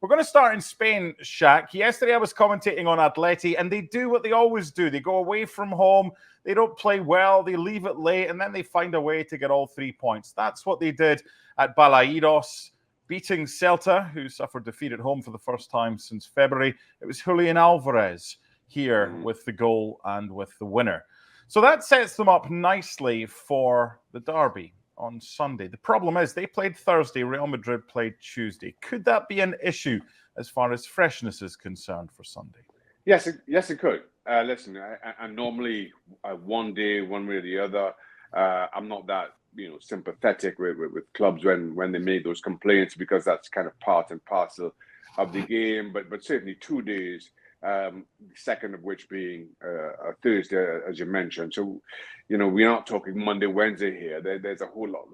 We're going to start in Spain, Shaq. Yesterday I was commentating on Atleti, and they do what they always do. They go away from home, they don't play well, they leave it late, and then they find a way to get all 3 points. That's what they did at Balaidos, beating Celta, who suffered defeat at home for the first time since February. It was Julian Alvarez here with the goal and with the winner. So that sets them up nicely for the derby on Sunday. The problem is they played Thursday, Real Madrid played Tuesday. Could that be an issue as far as freshness is concerned for Sunday? Yes, it could. Listen, I normally one day, one way or the other, I'm not that sympathetic with clubs when they make those complaints, because that's kind of part and parcel of the game. But certainly 2 days. The second of which being a Thursday, as you mentioned. So, we're not talking Monday, Wednesday here. There's a whole lot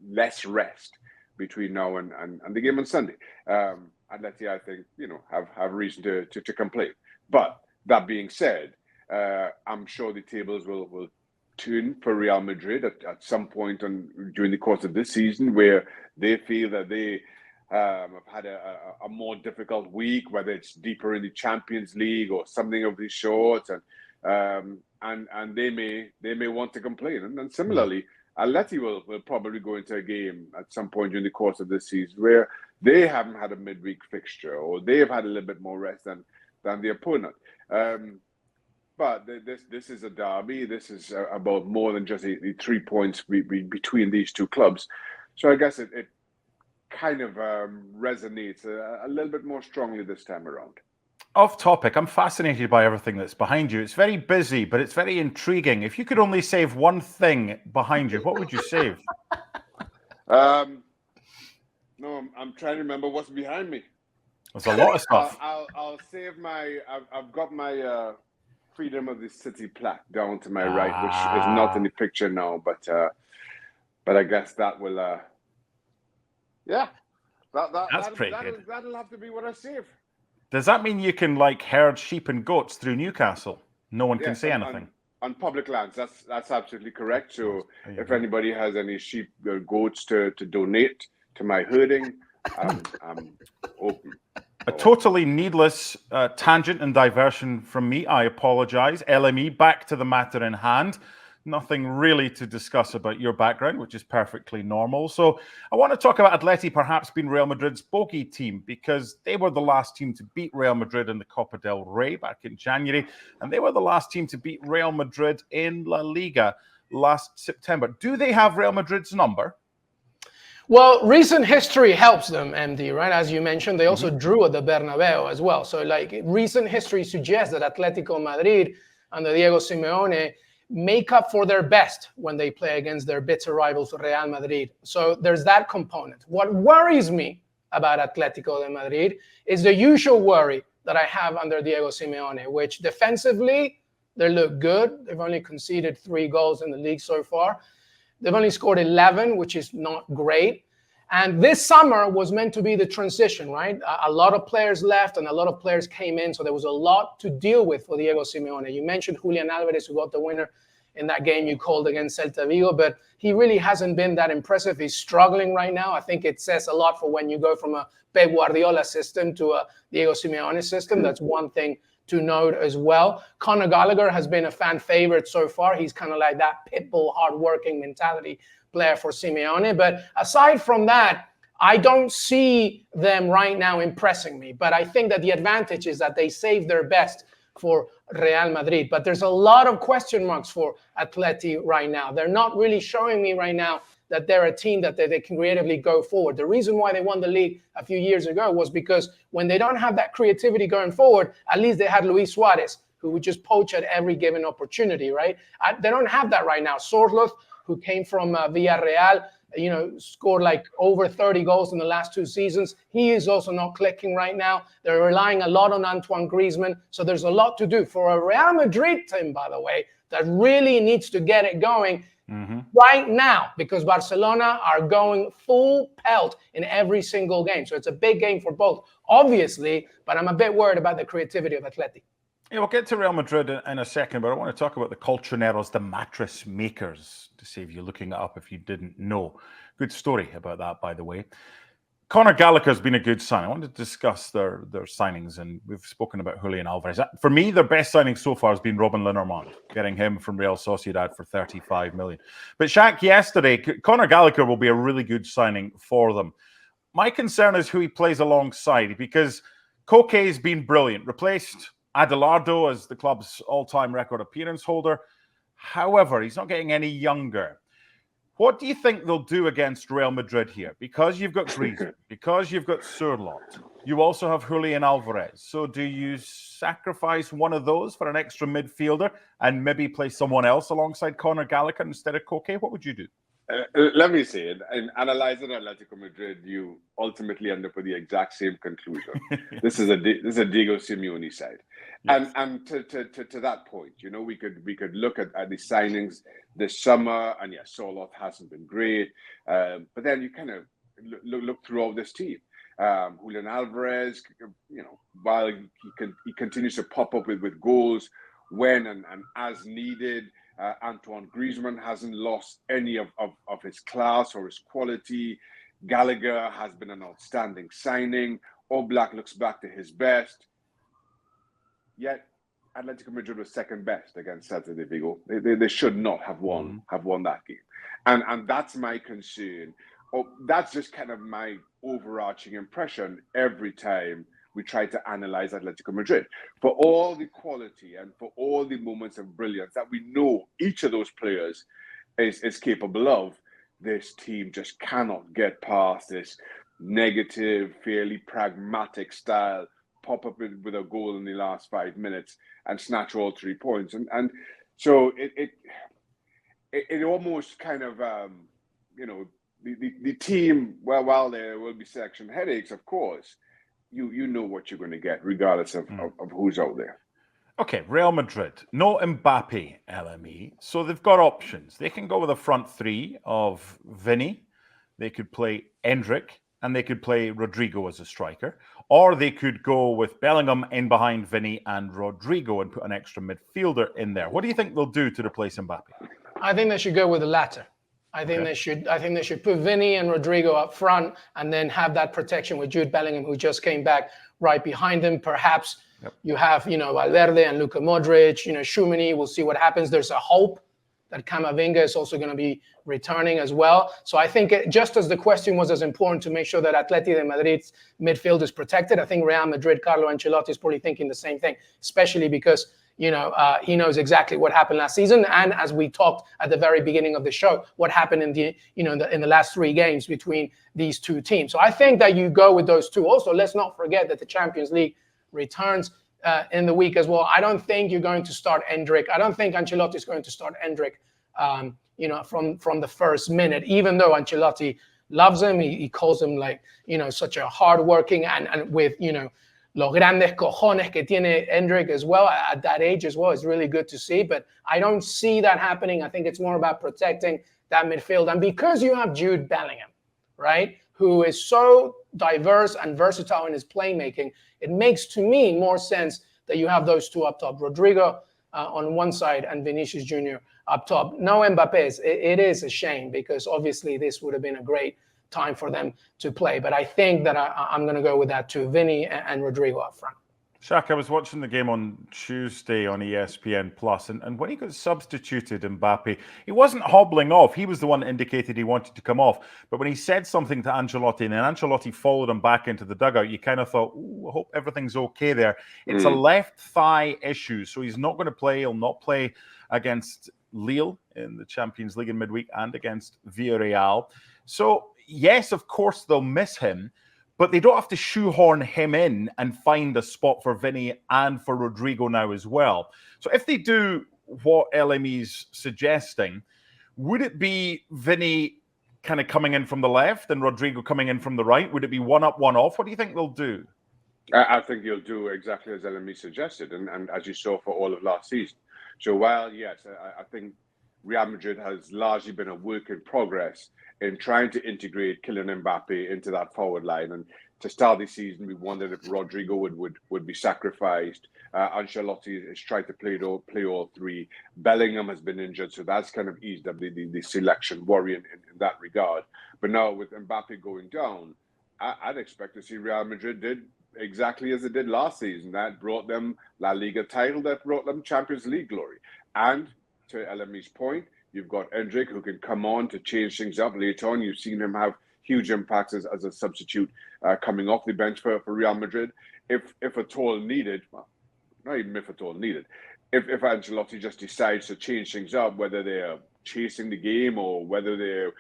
less rest between now and the game on Sunday. Atleti, I think, have reason to complain. But that being said, I'm sure the tables will turn for Real Madrid at some point during the course of this season, where they feel that they have had a more difficult week, whether it's deeper in the Champions League or something of these sorts, and they may want to complain. And similarly, Atleti will probably go into a game at some point during the course of this season where they haven't had a midweek fixture, or they've had a little bit more rest than the opponent. But this is a derby. This is about more than just the 3 points between these two clubs. So I guess it kind of resonates a little bit more strongly this time around. Off topic, I'm fascinated by everything that's behind you. It's very busy, but it's very intriguing. If you could only save one thing behind you, what would you save? No, I'm trying to remember what's behind me. There's a lot of stuff. I'll save I've got my Freedom of the City plaque down to my right, which is not in the picture now, but I guess that will. Yeah, that'll good. That'll have to be what I save. Does that mean you can herd sheep and goats through Newcastle? No one can say anything. On public lands, that's absolutely correct. So if anybody has any sheep or goats to donate to my herding, I'm open. A totally needless tangent and diversion from me. I apologize. LME, back to the matter in hand. Nothing really to discuss about your background, which is perfectly normal. So I want to talk about Atleti perhaps being Real Madrid's bogey team, because they were the last team to beat Real Madrid in the Copa del Rey back in January, and they were the last team to beat Real Madrid in La Liga last September. Do they have Real Madrid's number? Well, recent history helps them, MD, right? As you mentioned, they also drew at the Bernabeu as well. So recent history suggests that Atletico Madrid under Diego Simeone make up for their best when they play against their bitter rivals Real Madrid. So there's that component. What worries me about Atletico de Madrid is the usual worry that I have under Diego Simeone, which defensively, they look good. They've only conceded 3 goals in the league so far. They've only scored 11, which is not great. And this summer was meant to be the transition, right? A lot of players left and a lot of players came in. So there was a lot to deal with for Diego Simeone. You mentioned Julian Alvarez, who got the winner in that game you called against Celta Vigo, but he really hasn't been that impressive. He's struggling right now. I think it says a lot for when you go from a Pep Guardiola system to a Diego Simeone system. That's one thing to note as well. Conor Gallagher has been a fan favorite so far. He's kind of like that pitbull, hardworking mentality player for Simeone. But aside from that, I don't see them right now impressing me. But I think that the advantage is that they save their best for Real Madrid. But there's a lot of question marks for Atleti right now. They're not really showing me right now that they're a team that they can creatively go forward. The reason why they won the league a few years ago was because when they don't have that creativity going forward, at least they had Luis Suarez, who would just poach at every given opportunity, right? They don't have that right now. Sorloth, who came from Villarreal, scored over 30 goals in the last 2 seasons. He is also not clicking right now. They're relying a lot on Antoine Griezmann. So there's a lot to do for a Real Madrid team, by the way, that really needs to get it going right now, because Barcelona are going full pelt in every single game. So it's a big game for both, obviously, but I'm a bit worried about the creativity of Atleti. Yeah, we'll get to Real Madrid in a second, but I want to talk about the Colchoneros, the mattress makers, to save you looking it up if you didn't know. Good story about that, by the way. Conor Gallagher's been a good sign. I want to discuss their signings, and we've spoken about Julian Alvarez. For me, their best signing so far has been Robin Lenormand, getting him from Real Sociedad for 35 million. But Shaq, yesterday, Conor Gallagher will be a really good signing for them. My concern is who he plays alongside, because Koke's been brilliant, replaced Adelardo as the club's all-time record appearance holder. However, he's not getting any younger. What do you think they'll do against Real Madrid here? Because you've got Griezmann, because you've got Surlot, you also have Julian Alvarez. So do you sacrifice one of those for an extra midfielder and maybe play someone else alongside Conor Gallagher instead of Koke? What would you do? Let me say it. In analyzing Atletico Madrid, you ultimately end up with the exact same conclusion. This is a Diego Simeone side, yes. And to that point, you know, we could look at the signings this summer, and yes, Surlot hasn't been great, but then you kind of look throughout this team. Julian Alvarez, you know, while he continues to pop up with goals when and as needed. Antoine Griezmann hasn't lost any of his class or his quality. Gallagher has been an outstanding signing. Oblak looks back to his best. Yet Atletico Madrid was second best against Celta de Vigo. They should not have won that game, and that's my concern. That's just kind of my overarching impression every time we try to analyze Atletico Madrid. For all the quality and for all the moments of brilliance that we know each of those players is capable of, this team just cannot get past this negative, fairly pragmatic style, pop up with a goal in the last 5 minutes and snatch all 3 points. And so it almost kind of, you know, the team, well, while there will be selection headaches, of course, you know what you're going to get, regardless of who's out there. Okay, Real Madrid, no Mbappe, LME, so they've got options. They can go with a front three of Vinny, they could play Endrick, and they could play Rodrigo as a striker, or they could go with Bellingham in behind Vinny and Rodrigo and put an extra midfielder in there. What do you think they'll do to replace Mbappe? I think they should go with the latter. I think they should put Vinny and Rodrigo up front and then have that protection with Jude Bellingham, who just came back, right behind him. Perhaps you have, you know, Valverde and Luka Modric, you know, Tchouaméni. We'll see what happens. There's a hope that Camavinga is also going to be returning as well. So I think just as the question was as important to make sure that Atletico de Madrid's midfield is protected, I think Real Madrid, Carlo Ancelotti is probably thinking the same thing, especially because he knows exactly what happened last season, and as we talked at the very beginning of the show, what happened in the last 3 games between these two teams. So I think that you go with those two. Also, let's not forget that the Champions League returns in the week as well. I don't think you're going to start Endrick. I don't think Ancelotti is going to start Endrick, from the first minute, even though Ancelotti loves him. He calls him, like, you know, such a hardworking and with, you know, los grandes cojones que tiene Endrick as well at that age as well. It's really good to see, but I don't see that happening. I think it's more about protecting that midfield. And because you have Jude Bellingham, right, who is so diverse and versatile in his playmaking, it makes, to me, more sense that you have those two up top, Rodrigo on one side and Vinicius Jr. up top. No Mbappé. It is a shame, because obviously this would have been a great time for them to play. But I think that I'm going to go with that too, Vinny and Rodrigo up front. Shaka, I was watching the game on Tuesday on ESPN Plus, and when he got substituted, Mbappe, he wasn't hobbling off. He was the one that indicated he wanted to come off. But when he said something to Ancelotti, and then Ancelotti followed him back into the dugout, you kind of thought, I hope everything's okay there. It's a left thigh issue, so he's not going to play. He'll not play against Lille in the Champions League in midweek and against Villarreal. So, yes, of course, they'll miss him, but they don't have to shoehorn him in and find a spot for Vinny and for Rodrigo now as well. So if they do what LME's suggesting, would it be Vinny kind of coming in from the left and Rodrigo coming in from the right? Would it be one up, one off? What do you think they'll do? I think you'll do exactly as LME suggested, and as you saw for all of last season. So while, yes, I think Real Madrid has largely been a work in progress in trying to integrate Kylian Mbappe into that forward line. And to start the season, we wondered if Rodrigo would be sacrificed. Ancelotti has tried to play all 3. Bellingham has been injured, so that's kind of eased up the selection worry in that regard. But now with Mbappe going down, I'd expect to see Real Madrid did exactly as it did last season. That brought them La Liga title, that brought them Champions League glory. And to LME's point, you've got Endrick who can come on to change things up later on. You've seen him have huge impacts as a substitute coming off the bench for Real Madrid. If at all needed, well, not even if at all needed, if Ancelotti just decides to change things up, whether they're chasing the game or whether they're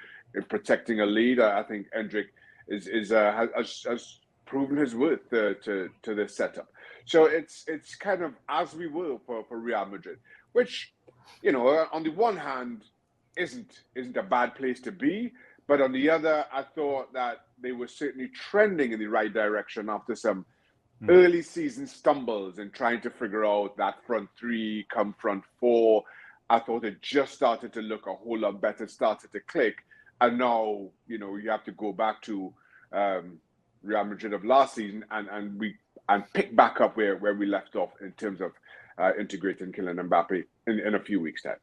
protecting a lead, I think Endrick has proven his worth to this setup. So it's kind of as we will for Real Madrid, which, you know, on the one hand isn't a bad place to be, but on the other, I thought that they were certainly trending in the right direction after some early season stumbles and trying to figure out that front three, come front four. I thought it just started to look a whole lot better, started to click. And now, you know, you have to go back to Real Madrid of last season and pick back up where we left off in terms of integrating Kylian Mbappe in a few weeks' time.